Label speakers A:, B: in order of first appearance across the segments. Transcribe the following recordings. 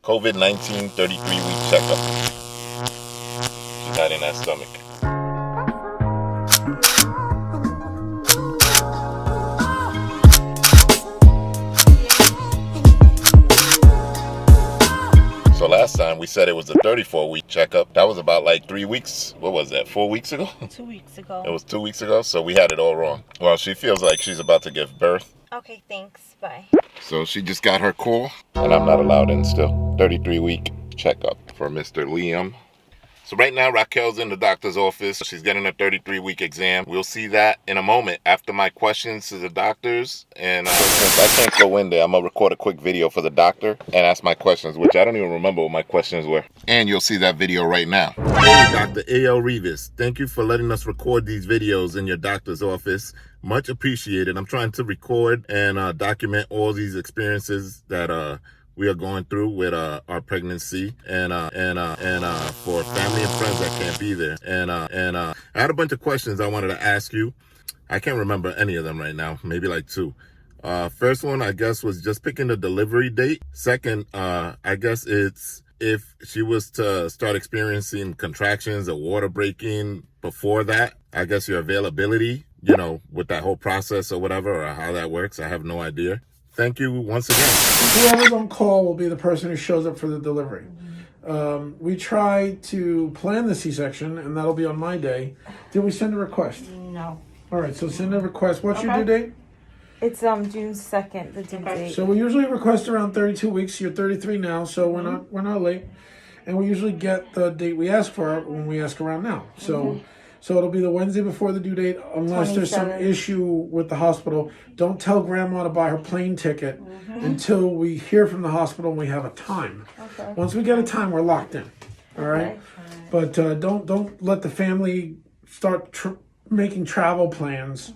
A: COVID-19 33-week checkup. She got in that stomach. So last time we said it was a 34-week checkup. That was about like 3 weeks. What was that, 4 weeks ago?
B: 2 weeks ago.
A: It was 2 weeks ago, so we had it all wrong. Well, she feels like she's about to give birth.
B: Okay, thanks. Bye.
A: So she just got her call, and I'm not allowed in still. 33-week checkup for Mr. Liam. So right now Raquel's in the doctor's office. She's getting a 33-week exam. We'll see that in a moment after my questions to the doctors. And since I can't go in there, I'm gonna record a quick video for the doctor and ask my questions, which I don't even remember what my questions were. And you'll see that video right now. Hey, Dr. A.L. Rivas, thank you for letting us record these videos in your doctor's office. Much appreciated. I'm trying to record and document all these experiences that we are going through with our pregnancy and for family and friends that can't be there. And I had a bunch of questions I wanted to ask you. I can't remember any of them right now, maybe like two. First one, I guess, was just picking the delivery date. Second, I guess it's if she was to start experiencing contractions or water breaking before that, I guess your availability, you know, with that whole process or whatever, or how that works. I have no idea. Thank you once again.
C: Whoever's on call will be the person who shows up for the delivery. We try to plan the C-section, and that'll be on my day. Did we send a request?
B: No.
C: All right, so send a request. What's your due date?
B: It's June 2nd, the due date.
C: So we usually request around 32 weeks. You're 33 now, so we're not late. And we usually get the date we ask for when we ask around now. So So it'll be the Wednesday before the due date, unless there's some issue with the hospital. Don't tell grandma to buy her plane ticket until we hear from the hospital and we have a time. Okay. Once we get a time, we're locked in. All right. But don't let the family start making travel plans.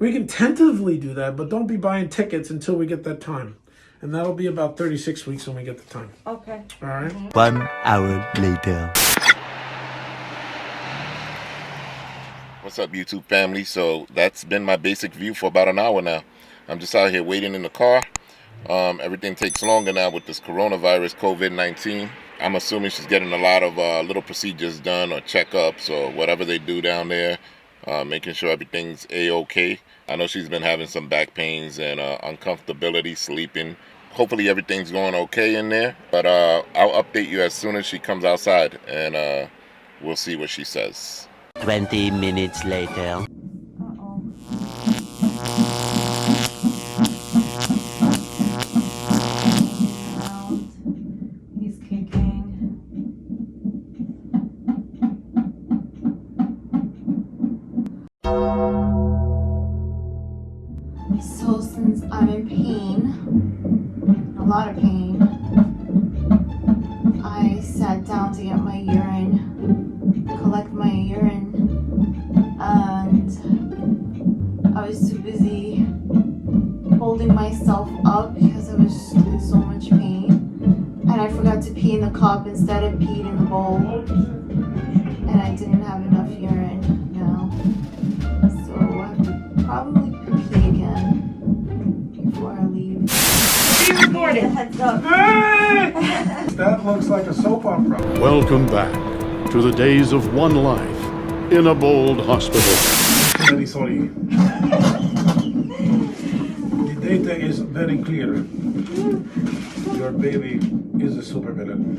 C: We can tentatively do that, but don't be buying tickets until we get that time. And that'll be about 36 weeks when we get the time.
B: Okay.
C: All right.
D: 1 hour later.
A: What's up, YouTube family? So that's been my basic view for about an hour now. I'm just out here waiting in the car. Everything takes longer now with this coronavirus, COVID-19. I'm assuming she's getting a lot of little procedures done or checkups or whatever they do down there, making sure everything's A-okay. I know she's been having some back pains and uncomfortability sleeping. Hopefully everything's going okay in there, but I'll update you as soon as she comes outside, and we'll see what she says.
D: 20 minutes later.
B: He's kicking.
E: So since I'm in pain, a lot of pain, I sat down to get my urine, collect my urine, and I was too busy holding myself up because I was in so much pain, and I forgot to pee in the cup instead of peed in the bowl, and I didn't have enough urine now, so I would probably pee again before I leave.
B: Be recorded. Heads up.
C: That looks like a soap opera.
F: Welcome back to the days of one life in a bold hospital.
C: Sorry. The data is very clear. Your baby is a supervillain.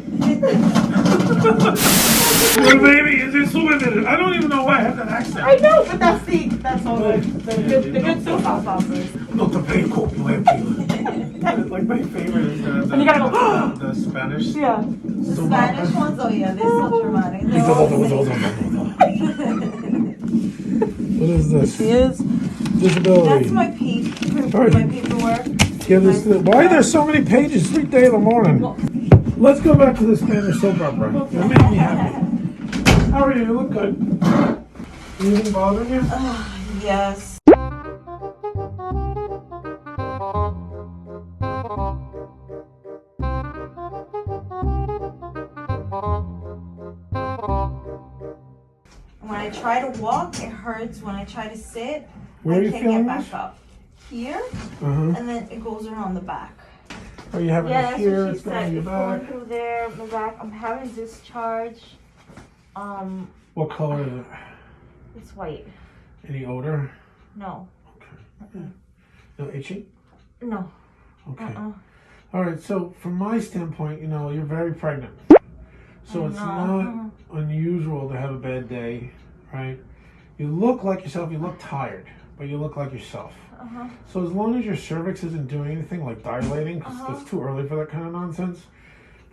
C: Your baby is a supervillain. I don't even know why I have that accent.
B: I know, but that's all the good soap operas.
C: Not the painful, like my favorite is
B: And you gotta go,
C: the Spanish.
B: Yeah.
E: The Spanish ones, oh yeah, they're so dramatic. They're
C: What is this?
B: She is.
C: Disability.
E: That's my paperwork.
C: Yeah, why are there so many pages? 3 days in the morning. Let's go back to the Spanish soap opera. You make me happy. How are you? You look good. Anything bothering you?
E: Yes. When I try to walk, it hurts. When I try to sit,
C: Where are
E: I
C: you
E: can't
C: feeling
E: get
C: this?
E: back up. Here,
C: Uh-huh.
E: and then it goes around the back.
C: Are you having
G: Yeah,
C: it
G: that's
C: here?
G: what she
C: It's going
G: said.
C: in your
G: It's going
C: back.
G: through there, my back. I'm having discharge.
C: What color is it?
G: It's white.
C: Any odor?
G: No.
C: Okay. No itching?
G: No.
C: Okay. All right. So from my standpoint, you're very pregnant. So it's not unusual to have a bad day, right? You look like yourself. You look tired, but you look like yourself. So as long as your cervix isn't doing anything like dilating, because it's too early for that kind of nonsense,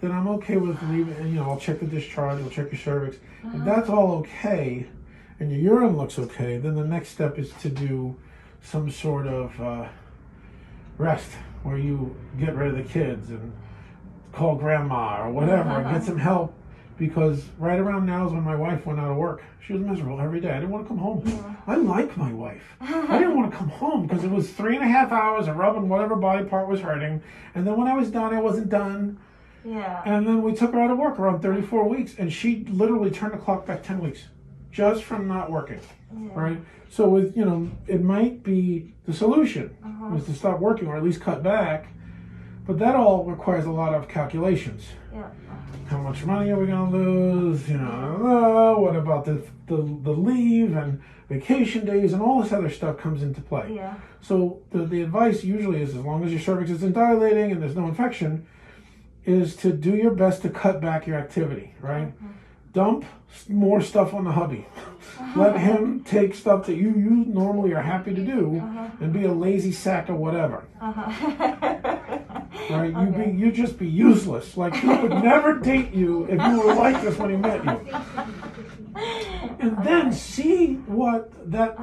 C: then I'm okay with leaving. And I'll check the discharge. We'll check your cervix. If that's all okay, and your urine looks okay, then the next step is to do some sort of rest, where you get rid of the kids and call grandma or whatever and get some help. Because right around now is when my wife went out of work. She was miserable every day. I didn't want to come home. I like my wife. I didn't want to come home because it was 3.5 hours of rubbing whatever body part was hurting. And then when I was done, I wasn't done.
G: Yeah.
C: And then we took her out of work around 34 weeks. And she literally turned the clock back 10 weeks just from not working. Right? So with, it might be the solution is to stop working or at least cut back. But that all requires a lot of calculations.
G: Yeah.
C: How much money are we going to lose? What about the leave and vacation days and all this other stuff comes into play.
G: Yeah.
C: So the advice usually is, as long as your cervix isn't dilating and there's no infection, is to do your best to cut back your activity, right? Dump more stuff on the hubby. Let him take stuff that you normally are happy to do and be a lazy sack of whatever. Right?
G: Okay.
C: You just be useless. Like, he would never date you if you were like this when he met you. And then see what that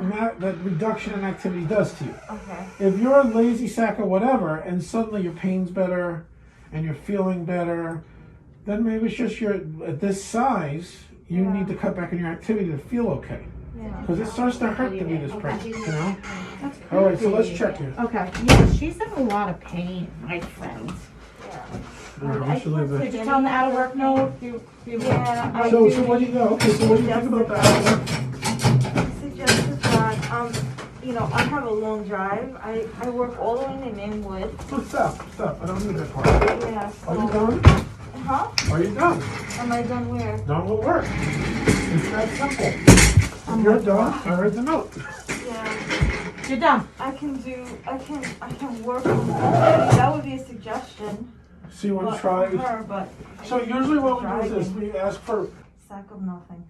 C: reduction in activity does to you.
G: Okay.
C: If you're a lazy sack of whatever and suddenly your pain's better and you're feeling better, then maybe it's just you're at this size, you need to cut back on your activity to feel okay. Because it starts to hurt to be this pregnant, All right, so let's check you.
B: Okay. Yeah, she's in a lot of pain, my friend.
C: All right, we should leave
B: Did
C: it.
B: you tell them the out of work note?
G: Yeah.
C: So what do you know? Okay, so what do you think about that?
G: Suggested that I have a long drive. I work all the way in Inwood.
C: Oh, stop. I don't need that part.
G: Yeah.
C: Are you
G: So,
C: done?
G: huh?
C: Are you done?
G: Am I done where?
C: Done with work. It's that simple. If you're done, I read the note.
G: Yeah.
B: You're done.
G: I can work from home. That would be a suggestion.
C: So you want
G: But
C: to try?
G: for her, but
C: So usually what we do is this, we ask for,
G: sack of nothing.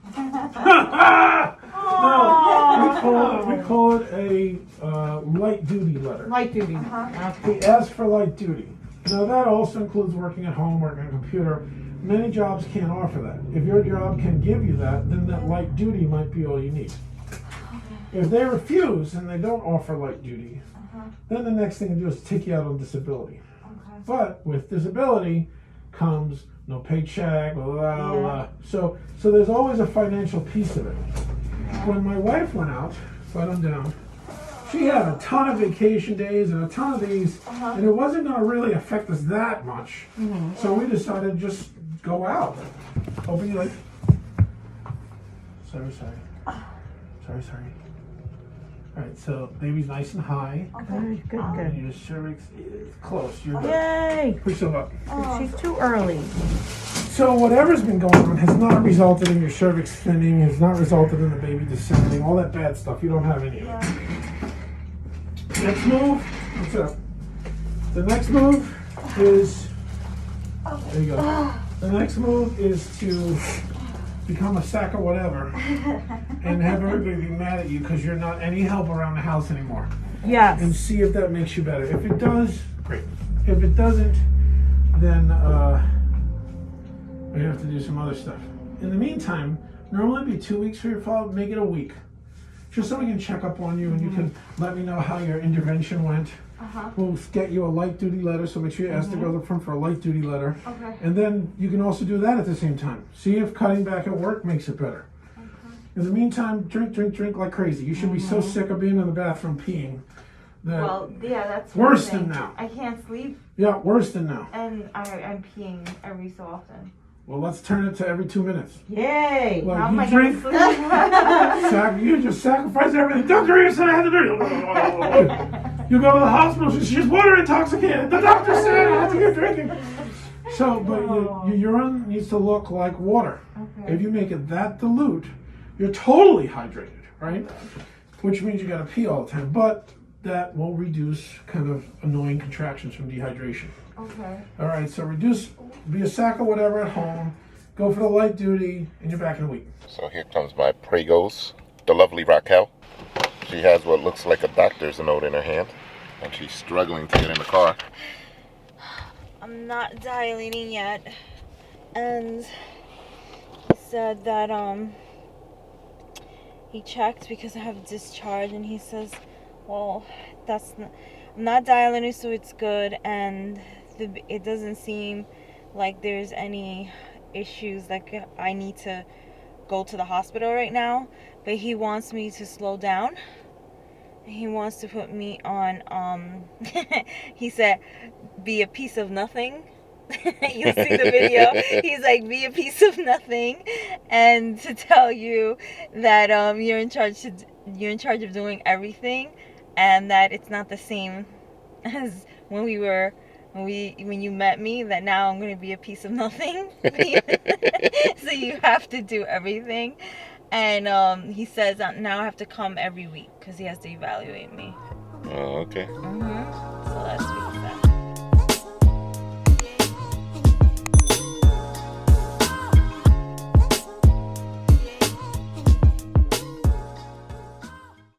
C: no, we call it a light duty letter.
B: Light duty.
C: We ask for light duty. Now that also includes working at home, working on a computer. Many jobs can't offer that. If your job can give you that, then that light duty might be all you need. If they refuse and they don't offer light duty, then the next thing to do is take you out on disability. But with disability comes no paycheck, blah, blah, blah. So there's always a financial piece of it. When my wife went out, but I'm down, she had a ton of vacation days and a ton of these, and it wasn't going to really affect us that much. So we decided to just go out. Hoping you like. Sorry. All right, so baby's nice and high.
B: Good.
C: And your cervix is close. You're good.
B: Yay.
C: Push yourself up.
B: She's too early.
C: So whatever's been going on has not resulted in your cervix thinning, has not resulted in the baby descending, all that bad stuff. You don't have any of it. Next move, what's up? The next move is, there you go. The next move is to become a sack of whatever and have everybody be mad at you because you're not any help around the house anymore.
B: Yes.
C: And see if that makes you better. If it does, great. If it doesn't, then we have to do some other stuff. In the meantime, normally it'd be 2 weeks for your follow-up, make it a week. Just so we can check up on you and you can let me know how your intervention went. We'll get you a light duty letter, so make sure you ask the girls up front for a light duty letter.
G: Okay.
C: And then you can also do that at the same time. See if cutting back at work makes it better. In the meantime, drink like crazy. You should be so sick of being in the bathroom peeing. That
G: Well, yeah, that's
C: Worse
G: one
C: than
G: thing.
C: now.
G: I can't sleep,
C: Yeah, worse than now.
G: and I'm peeing every so often.
C: Well, let's turn it to every 2 minutes.
B: Yay.
C: Like,
G: How am
C: you
G: I
C: drink,
G: gonna sleep?
C: you just sacrifice everything. Don't drink, I said I had to do it. You go to the hospital, she's water intoxicated. The doctor said I have to get drinking. So, but your urine needs to look like water.
G: Okay.
C: If you make it that dilute, you're totally hydrated, right? Which means you gotta pee all the time, but that will reduce kind of annoying contractions from dehydration.
G: Okay.
C: All right, so be a sack or whatever at home, go for the light duty, and you're back in a week.
A: So here comes my Pregos, the lovely Raquel. She has what looks like a doctor's note in her hand, and she's struggling to get in the car.
G: I'm not dilating yet, and he said that he checked because I have discharge, and he says, well, I'm not dilating, so it's good, and it doesn't seem like there's any issues like I need to go to the hospital right now, but he wants me to slow down. He wants to put me on he said, be a piece of nothing. You'll see the video. He's like, be a piece of nothing, and to tell you that you're in charge of doing everything, and that it's not the same as when you met me, that now I'm going to be a piece of nothing. So you have to do everything. And he says now I have to come every week because he has to evaluate me.
A: Oh, okay.
G: Mm-hmm.